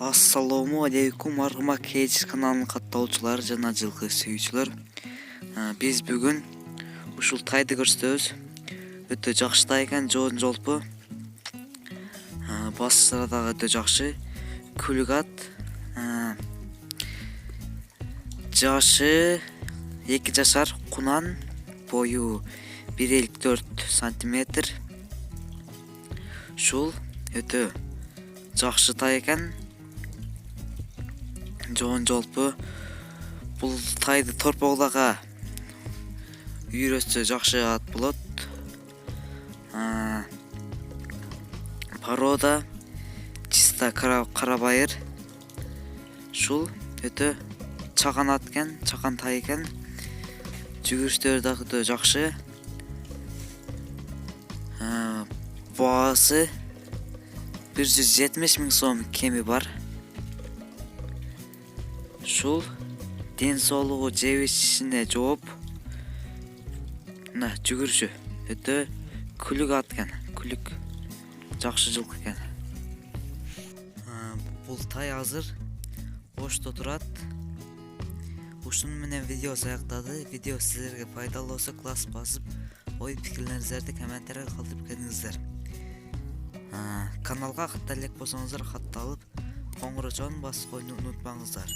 Assalamu alaikum Argıma Cage kanalının kattalıçılar жана жылкы сүйүүчүлөр. Biz бүгүн ушул тайды көрсөтөбүз. Өтө жакшы тай экен, жоон жолпу. Басыра дагы өтө жакшы. Күлгат. Жашы 2 жашар, кунан, бою 1,54 см. Шул өтө жакшы тай экен. Жоон жолпу. Бул тайды торпоглага үйрөтсө жакшы ат болот. Порода чиста карабайыр. Шул өтө чаган ат экен, чаган тай экен. Жүгүрүштөрү дагы өтө жакшы. Баасы 170 000 сом кеми бар. Шул ден соолугу жебишине жооп, жүгүрүшү өтө күлүк ат экен, күлүк жакшы жылкы экен. Бул тай азыр кошто турат. Ушуну менен видео аяктады. Видео сиздерге пайдалуу болсо класс басып, ой пикирлериңиздерди комментарийге калтырып кетиңиздер. Каналга катта элек болсоңуздар катты алып, коңгуроочун басып койууну унутпаңыздар.